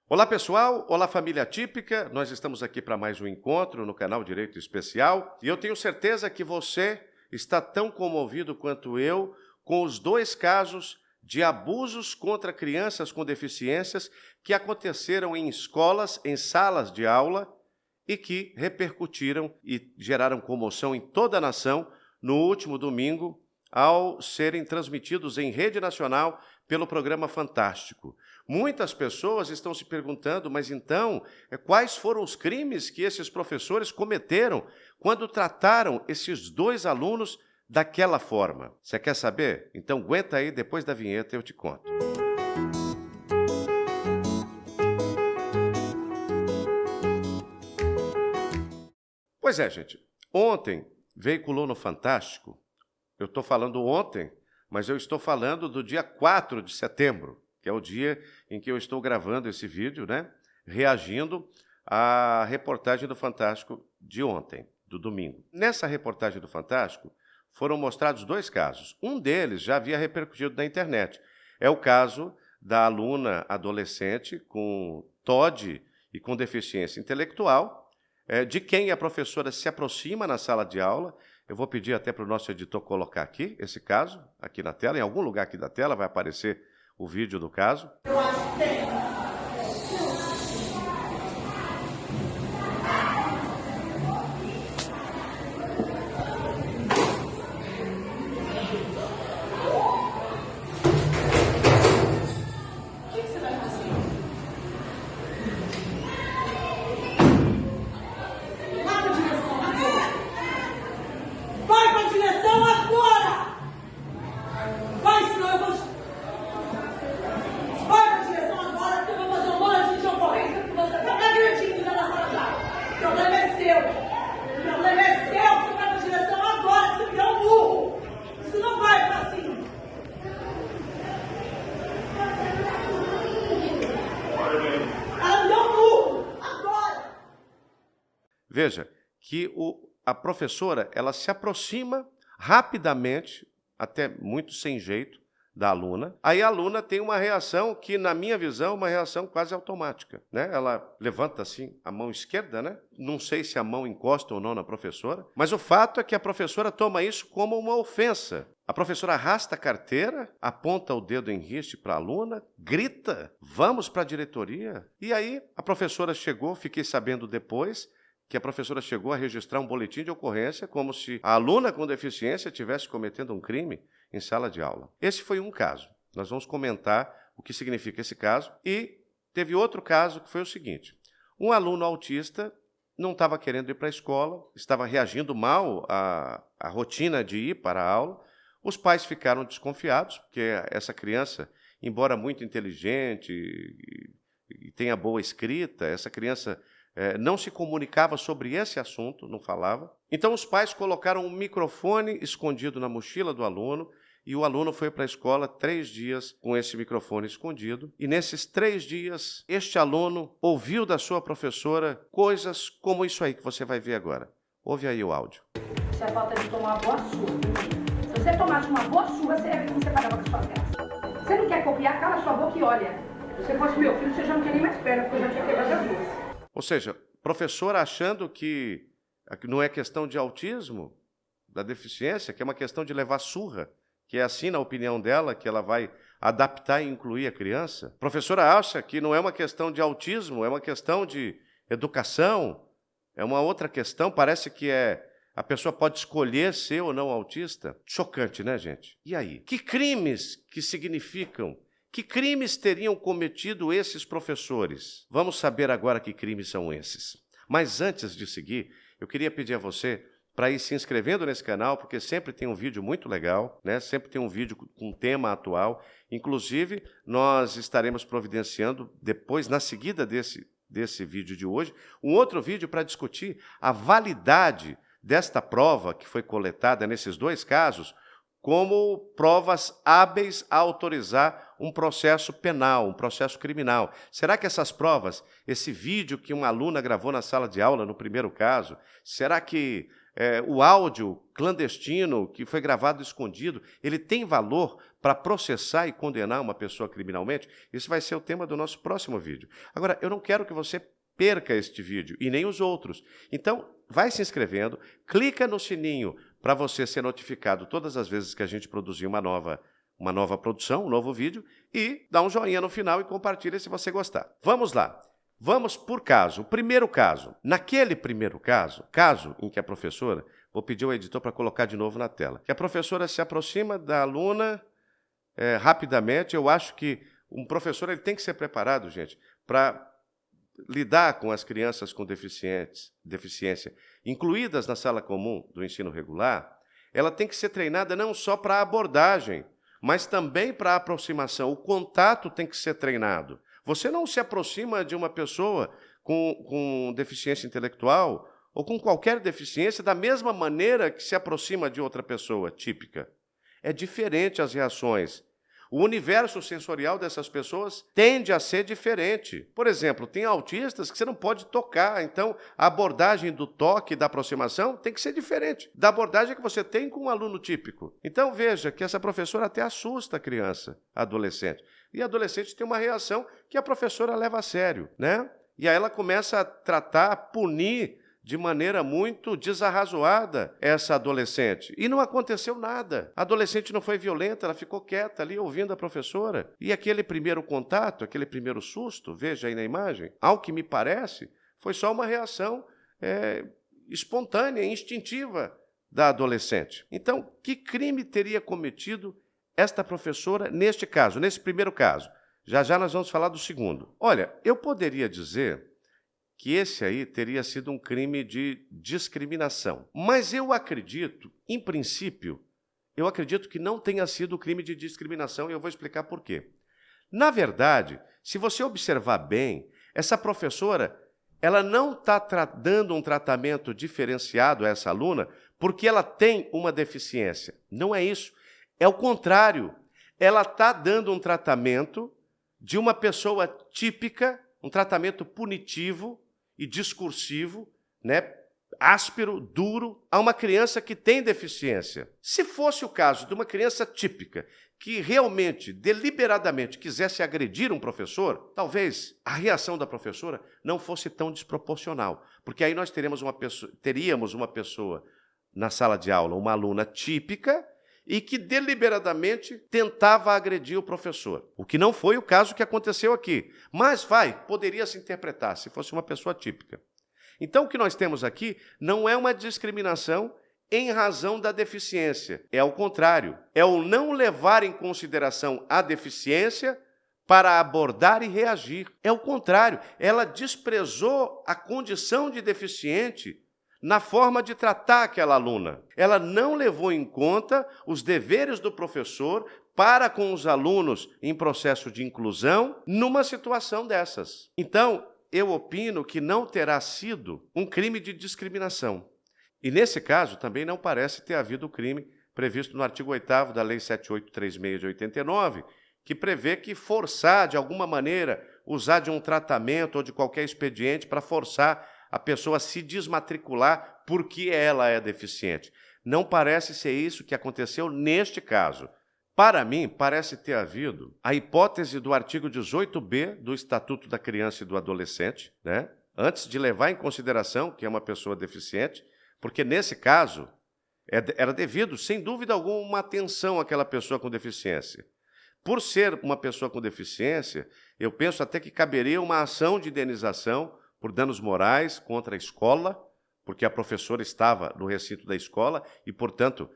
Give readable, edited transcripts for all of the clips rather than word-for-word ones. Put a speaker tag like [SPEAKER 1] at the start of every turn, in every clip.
[SPEAKER 1] Olá pessoal, olá família atípica, nós estamos aqui para mais um encontro no canal Direito Especial e eu tenho certeza que você está tão comovido quanto eu com os dois casos de abusos contra crianças com deficiências que aconteceram em escolas, em salas de aula e que repercutiram e geraram comoção em toda a nação no último domingo ao serem transmitidos em rede nacional pelo programa Fantástico. Muitas pessoas estão se perguntando, mas então, quais foram os crimes que esses professores cometeram quando trataram esses dois alunos daquela forma? Você quer saber? Então aguenta aí, depois da vinheta eu te conto. Pois é, gente, ontem veiculou no Fantástico, eu estou falando ontem, mas eu estou falando do dia 4 de setembro, que é o dia em que eu estou gravando esse vídeo, né? Reagindo à reportagem do Fantástico de ontem, do domingo. Nessa reportagem do Fantástico, foram mostrados dois casos. Um deles já havia repercutido na internet. É o caso da aluna adolescente com TOD e com deficiência intelectual, de quem a professora se aproxima na sala de aula. Eu vou pedir até para o nosso editor colocar aqui esse caso, aqui na tela, em algum lugar aqui da tela vai aparecer o vídeo do caso.
[SPEAKER 2] Eu acho que tem. O que você vai fazer? Vai para a direção agora! Vai para a direção agora! Vai, senão eu vou... Vai para a direção agora, porque eu vou fazer um monte de ocorrência que você está me agredindo na sala de aula. O problema é seu. O problema é seu. Você vai para a direção agora, que você me deu um burro. Isso não vai para cima. Ela me deu um burro. Agora.
[SPEAKER 1] Veja que a professora ela se aproxima rapidamente, até muito sem jeito, da aluna. Aí a aluna tem uma reação que, na minha visão, é uma reação quase automática, né? Ela levanta assim a mão esquerda, né? Não sei se a mão encosta ou não na professora, mas o fato é que a professora toma isso como uma ofensa. A professora arrasta a carteira, aponta o dedo em riste para a aluna, grita, vamos para a diretoria. E aí a professora chegou, fiquei sabendo depois, que a professora chegou a registrar um boletim de ocorrência como se a aluna com deficiência estivesse cometendo um crime em sala de aula. Esse foi um caso. Nós vamos comentar o que significa esse caso. E teve outro caso que foi o seguinte. Um aluno autista não estava querendo ir para a escola, estava reagindo mal à rotina de ir para a aula. Os pais ficaram desconfiados, porque essa criança, embora muito inteligente e tenha boa escrita, essa criança não se comunicava sobre esse assunto, não falava. Então os pais colocaram um microfone escondido na mochila do aluno e o aluno foi para a escola 3 dias com esse microfone escondido. E nesses 3 dias, este aluno ouviu da sua professora coisas como isso aí que você vai ver agora. Ouve aí o áudio.
[SPEAKER 3] Isso é falta de tomar uma boa surra, primeiro. Se você tomasse uma boa surra, você ia ver como você pagava com as suas graças. Você não quer copiar? Cala sua boca e olha. Se você fosse meu filho, você já não tinha nem mais perna, porque eu já tinha quebrado as duas.
[SPEAKER 1] Ou seja, professora achando que não é questão de autismo, da deficiência, que é uma questão de levar surra, que é assim, na opinião dela, que ela vai adaptar e incluir a criança. Professora acha que não é uma questão de autismo, é uma questão de educação, é uma outra questão, parece que a pessoa pode escolher ser ou não autista. Chocante, né, gente? E aí? Que crimes que significam? Que crimes teriam cometido esses professores? Vamos saber agora que crimes são esses. Mas antes de seguir, eu queria pedir a você para ir se inscrevendo nesse canal, porque sempre tem um vídeo muito legal, né? Sempre tem um vídeo com tema atual. Inclusive, nós estaremos providenciando, depois, na seguida desse vídeo de hoje, um outro vídeo para discutir a validade desta prova que foi coletada nesses dois casos, como provas hábeis a autorizar um processo penal, um processo criminal. Será que essas provas, esse vídeo que uma aluna gravou na sala de aula, no primeiro caso, será que o áudio clandestino que foi gravado escondido, ele tem valor para processar e condenar uma pessoa criminalmente? Isso vai ser o tema do nosso próximo vídeo. Agora, eu não quero que você perca este vídeo e nem os outros. Então, vai se inscrevendo, clica no sininho para você ser notificado todas as vezes que a gente produzir uma nova produção, um novo vídeo, e dá um joinha no final e compartilha se você gostar. Vamos lá. Vamos por caso. O primeiro caso. Naquele primeiro caso em que a professora, vou pedir ao editor para colocar de novo na tela, que a professora se aproxima da aluna rapidamente. Eu acho que um professor ele tem que ser preparado, gente, para lidar com as crianças com deficiência, incluídas na sala comum do ensino regular. Ela tem que ser treinada não só para a abordagem, mas também para a aproximação. O contato tem que ser treinado. Você não se aproxima de uma pessoa com deficiência intelectual ou com qualquer deficiência da mesma maneira que se aproxima de outra pessoa típica. É diferente as reações. O universo sensorial dessas pessoas tende a ser diferente. Por exemplo, tem autistas que você não pode tocar, então a abordagem do toque, da aproximação, tem que ser diferente da abordagem que você tem com um aluno típico. Então veja que essa professora até assusta a criança, a adolescente. E a adolescente tem uma reação que a professora leva a sério, né? E aí ela começa a tratar, punir de maneira muito desarrazoada essa adolescente. E não aconteceu nada. A adolescente não foi violenta, ela ficou quieta ali ouvindo a professora. E aquele primeiro contato, aquele primeiro susto, veja aí na imagem, ao que me parece, foi só uma reação espontânea, instintiva da adolescente. Então, que crime teria cometido esta professora neste caso, nesse primeiro caso? Já já nós vamos falar do segundo. Olha, eu poderia dizer que esse aí teria sido um crime de discriminação. Mas eu acredito, em princípio, que não tenha sido crime de discriminação, e eu vou explicar por quê. Na verdade, se você observar bem, essa professora, ela não está dando um tratamento diferenciado a essa aluna porque ela tem uma deficiência. Não é isso. É o contrário. Ela está dando um tratamento de uma pessoa típica, um tratamento punitivo e discursivo, né, áspero, duro, a uma criança que tem deficiência. Se fosse o caso de uma criança típica que realmente, deliberadamente, quisesse agredir um professor, talvez a reação da professora não fosse tão desproporcional, porque aí nós teríamos uma pessoa na sala de aula, uma aluna típica, e que deliberadamente tentava agredir o professor. O que não foi o caso que aconteceu aqui. Mas poderia se interpretar se fosse uma pessoa típica. Então, o que nós temos aqui não é uma discriminação em razão da deficiência. É ao contrário. É o não levar em consideração a deficiência para abordar e reagir. É o contrário. Ela desprezou a condição de deficiente na forma de tratar aquela aluna. Ela não levou em conta os deveres do professor para com os alunos em processo de inclusão numa situação dessas. Então, eu opino que não terá sido um crime de discriminação. E, nesse caso, também não parece ter havido o crime previsto no artigo 8º da Lei 7836 de 89, que prevê que forçar, de alguma maneira, usar de um tratamento ou de qualquer expediente para forçar a pessoa se desmatricular porque ela é deficiente. Não parece ser isso que aconteceu neste caso. Para mim, parece ter havido a hipótese do artigo 18b do Estatuto da Criança e do Adolescente, né? Antes de levar em consideração que é uma pessoa deficiente, porque nesse caso era devido, sem dúvida alguma, uma atenção àquela pessoa com deficiência. Por ser uma pessoa com deficiência, eu penso até que caberia uma ação de indenização por danos morais contra a escola, porque a professora estava no recinto da escola e, portanto,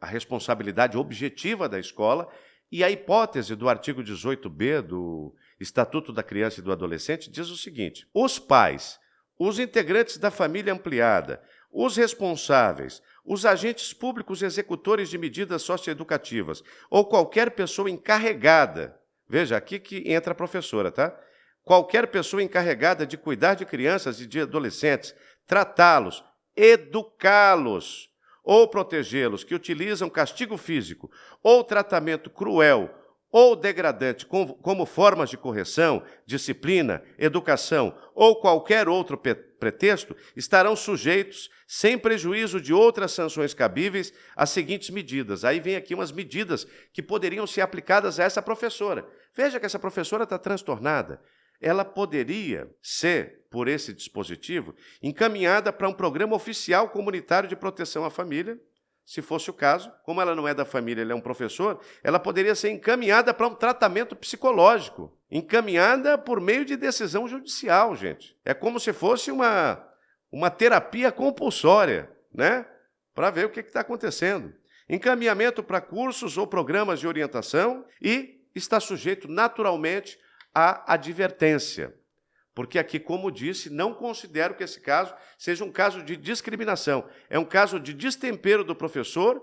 [SPEAKER 1] a responsabilidade objetiva da escola. E a hipótese do artigo 18b do Estatuto da Criança e do Adolescente diz o seguinte: os pais, os integrantes da família ampliada, os responsáveis, os agentes públicos executores de medidas socioeducativas ou qualquer pessoa encarregada, veja, aqui que entra a professora, tá? Qualquer pessoa encarregada de cuidar de crianças e de adolescentes, tratá-los, educá-los ou protegê-los, que utilizam castigo físico ou tratamento cruel ou degradante, como formas de correção, disciplina, educação ou qualquer outro pretexto, estarão sujeitos, sem prejuízo de outras sanções cabíveis, às seguintes medidas. Aí vem aqui umas medidas que poderiam ser aplicadas a essa professora. Veja que essa professora está transtornada. Ela poderia ser, por esse dispositivo, encaminhada para um programa oficial comunitário de proteção à família. Se fosse o caso, como ela não é da família, ele é um professor, ela poderia ser encaminhada para um tratamento psicológico, encaminhada por meio de decisão judicial, gente. É como se fosse uma terapia compulsória, né? Para ver o que está acontecendo. Encaminhamento para cursos ou programas de orientação e está sujeito naturalmente à advertência. Porque aqui, como disse, não considero que esse caso seja um caso de discriminação. É um caso de destempero do professor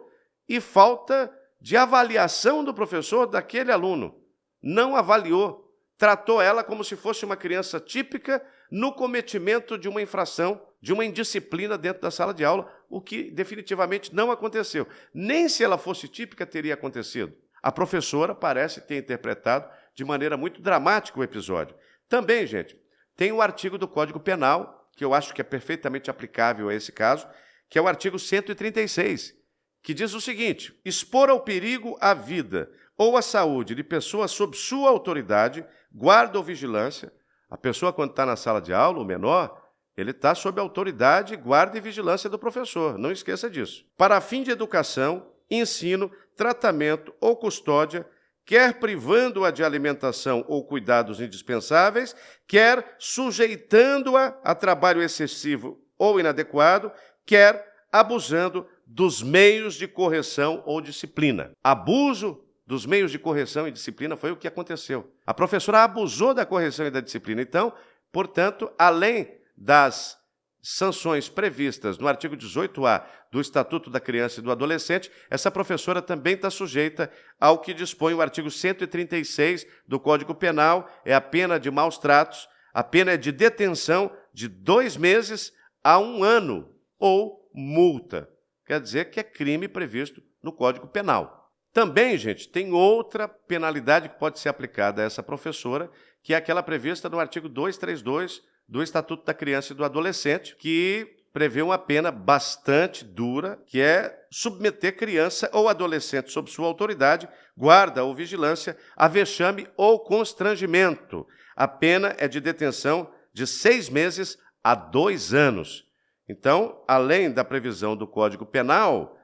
[SPEAKER 1] e falta de avaliação do professor daquele aluno. Não avaliou, tratou ela como se fosse uma criança típica no cometimento de uma infração, de uma indisciplina dentro da sala de aula, o que definitivamente não aconteceu. Nem se ela fosse típica teria acontecido. A professora parece ter interpretado de maneira muito dramática o episódio. Também, gente, tem o artigo do Código Penal, que eu acho que é perfeitamente aplicável a esse caso, que é o artigo 136, que diz o seguinte: expor ao perigo a vida ou a saúde de pessoas sob sua autoridade, guarda ou vigilância. A pessoa, quando está na sala de aula, o menor, ele está sob a autoridade, guarda e vigilância do professor. Não esqueça disso. Para fim de educação, ensino, tratamento ou custódia, quer privando-a de alimentação ou cuidados indispensáveis, quer sujeitando-a a trabalho excessivo ou inadequado, quer abusando dos meios de correção ou disciplina. Abuso dos meios de correção e disciplina foi o que aconteceu. A professora abusou da correção e da disciplina. Então, portanto, além das sanções previstas no artigo 18A do Estatuto da Criança e do Adolescente, essa professora também está sujeita ao que dispõe o artigo 136 do Código Penal, é a pena de maus tratos, a pena é de detenção de 2 meses a 1 ano, ou multa. Quer dizer que é crime previsto no Código Penal. Também, gente, tem outra penalidade que pode ser aplicada a essa professora, que é aquela prevista no artigo 232 do Estatuto da Criança e do Adolescente, que prevê uma pena bastante dura, que é submeter criança ou adolescente sob sua autoridade, guarda ou vigilância, a vexame ou constrangimento. A pena é de detenção de 6 meses a 2 anos. Então, além da previsão do Código Penal,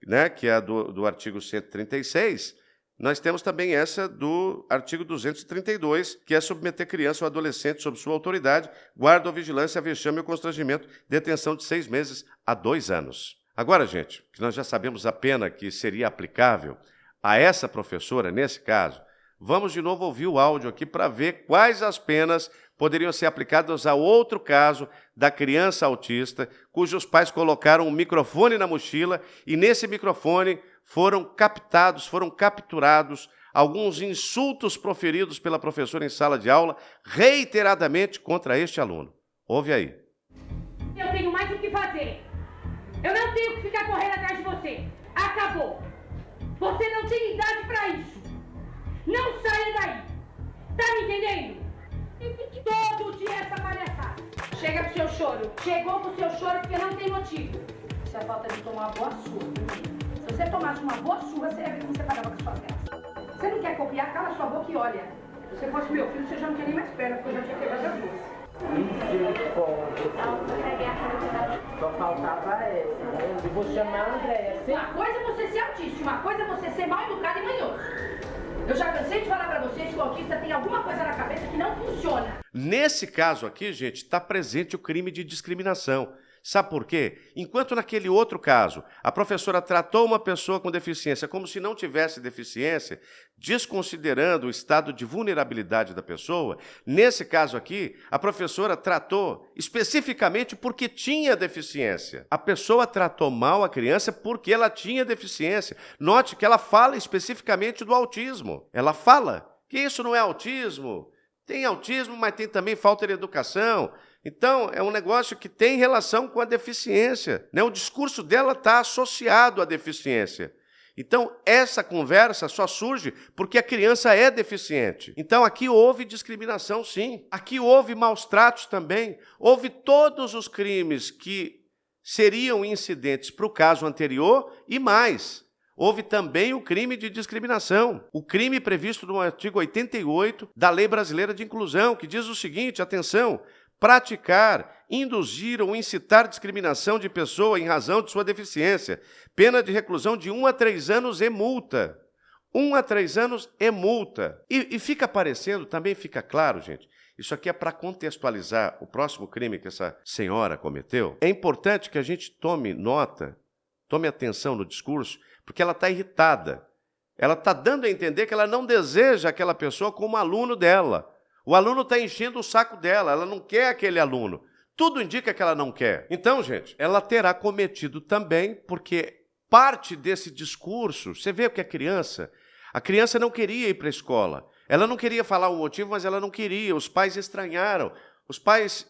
[SPEAKER 1] né, que é a do artigo 136, nós temos também essa do artigo 232, que é submeter criança ou adolescente sob sua autoridade, guarda ou vigilância, vexame ou constrangimento, detenção de 6 meses a 2 anos. Agora, gente, que nós já sabemos a pena que seria aplicável a essa professora, nesse caso, vamos de novo ouvir o áudio aqui para ver quais as penas poderiam ser aplicadas a outro caso da criança autista, cujos pais colocaram um microfone na mochila e nesse microfone foram capturados alguns insultos proferidos pela professora em sala de aula reiteradamente contra este aluno. Ouve aí.
[SPEAKER 3] Eu tenho mais o que fazer. Eu não tenho que ficar correndo atrás de você. Acabou. Você não tem idade para isso. Não saia daí. Tá me entendendo? Todo dia essa palhaçada. Chega pro seu choro. Chegou pro seu choro porque não tem motivo. Isso é falta de tomar uma boa surra. Se você tomasse uma boa surra, você ia ver como você pagava com suas graças. Você não quer copiar? Cala sua boca e olha. Se você fosse meu filho, você já não tinha nem mais perna, porque eu já tinha quebrado as duas.
[SPEAKER 4] Só faltava essa, né? Eu vou chamar a Andréia.
[SPEAKER 3] Uma coisa é você ser autista, uma coisa é você ser mal educado e manhoso. Eu já cansei de falar para vocês que o autista tem alguma coisa na cabeça que não funciona.
[SPEAKER 1] Nesse caso aqui, gente, está presente o crime de discriminação. Sabe por quê? Enquanto naquele outro caso, a professora tratou uma pessoa com deficiência como se não tivesse deficiência, desconsiderando o estado de vulnerabilidade da pessoa, nesse caso aqui, a professora tratou especificamente porque tinha deficiência. A pessoa tratou mal a criança porque ela tinha deficiência. Note que ela fala especificamente do autismo. Ela fala que isso não é autismo. Tem autismo, mas tem também falta de educação. Então, é um negócio que tem relação com a deficiência, né? O discurso dela está associado à deficiência. Então, essa conversa só surge porque a criança é deficiente. Então, aqui houve discriminação, sim. Aqui houve maus tratos também. Houve todos os crimes que seriam incidentes para o caso anterior e mais. Houve também o crime de discriminação, o crime previsto no artigo 88 da Lei Brasileira de Inclusão, que diz o seguinte, atenção, praticar, induzir ou incitar discriminação de pessoa em razão de sua deficiência, pena de reclusão de 1 a 3 anos e multa. 1 a 3 anos e multa. E fica parecendo, também fica claro, gente, isso aqui é para contextualizar o próximo crime que essa senhora cometeu. É importante que a gente tome nota, tome atenção no discurso, porque ela está irritada. Ela está dando a entender que ela não deseja aquela pessoa como aluno dela. O aluno está enchendo o saco dela, ela não quer aquele aluno. Tudo indica que ela não quer. Então, gente, ela terá cometido também, porque parte desse discurso, você vê que a criança não queria ir para a escola. Ela não queria falar o motivo, mas ela não queria. Os pais estranharam. Os pais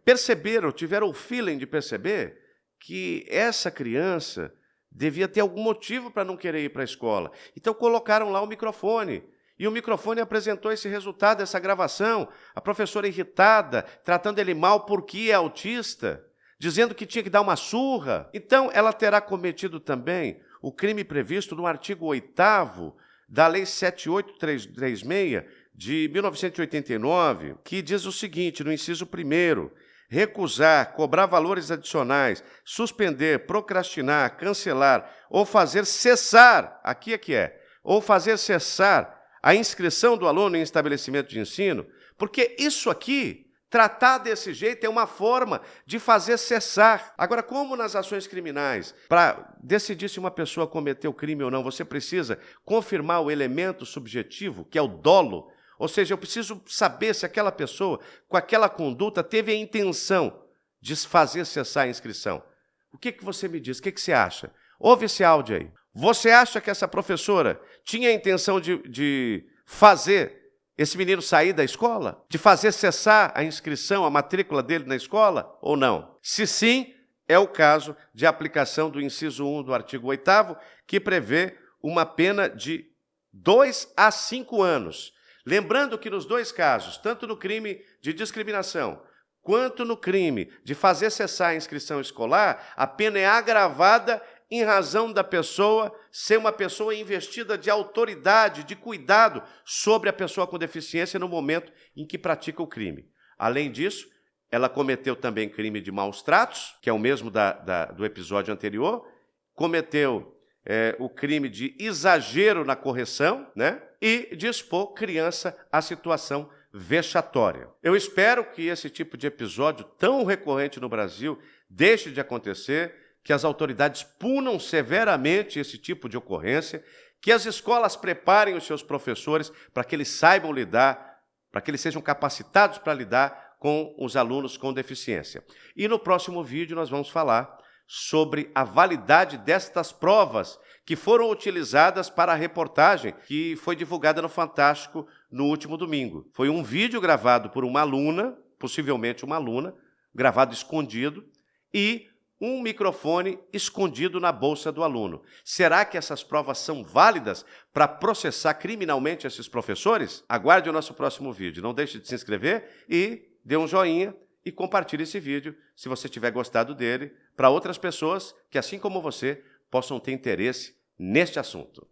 [SPEAKER 1] perceberam, tiveram o feeling de perceber que essa criança devia ter algum motivo para não querer ir para a escola. Então, colocaram lá o microfone. E o microfone apresentou esse resultado, essa gravação. A professora irritada, tratando ele mal porque é autista, dizendo que tinha que dar uma surra. Então, ela terá cometido também o crime previsto no artigo 8º da Lei 7836 de 1989, que diz o seguinte, no inciso 1º, recusar, cobrar valores adicionais, suspender, procrastinar, cancelar ou fazer cessar, aqui é que é, ou fazer cessar a inscrição do aluno em estabelecimento de ensino, porque isso aqui, tratar desse jeito é uma forma de fazer cessar. Agora, como nas ações criminais, para decidir se uma pessoa cometeu crime ou não, você precisa confirmar o elemento subjetivo, que é o dolo, ou seja, eu preciso saber se aquela pessoa, com aquela conduta, teve a intenção de fazer cessar a inscrição. O que você me diz? O que você acha? Ouve esse áudio aí. Você acha que essa professora tinha a intenção de fazer esse menino sair da escola? De fazer cessar a inscrição, a matrícula dele na escola? Ou não? Se sim, é o caso de aplicação do inciso 1 do artigo 8º, que prevê uma pena de 2 a 5 anos. Lembrando que nos dois casos, tanto no crime de discriminação quanto no crime de fazer cessar a inscrição escolar, a pena é agravada em razão da pessoa ser uma pessoa investida de autoridade, de cuidado sobre a pessoa com deficiência no momento em que pratica o crime. Além disso, ela cometeu também crime de maus tratos, que é o mesmo do episódio anterior, cometeu o crime de exagero na correção, né? E de expor criança à situação vexatória. Eu espero que esse tipo de episódio tão recorrente no Brasil deixe de acontecer, que as autoridades punam severamente esse tipo de ocorrência, que as escolas preparem os seus professores para que eles saibam lidar, para que eles sejam capacitados para lidar com os alunos com deficiência. E no próximo vídeo nós vamos falar sobre a validade destas provas que foram utilizadas para a reportagem que foi divulgada no Fantástico no último domingo. Foi um vídeo gravado por uma aluna, possivelmente uma aluna, gravado escondido, e um microfone escondido na bolsa do aluno. Será que essas provas são válidas para processar criminalmente esses professores? Aguarde o nosso próximo vídeo. Não deixe de se inscrever e dê um joinha e compartilhe esse vídeo, se você tiver gostado dele, para outras pessoas que, assim como você, possam ter interesse neste assunto.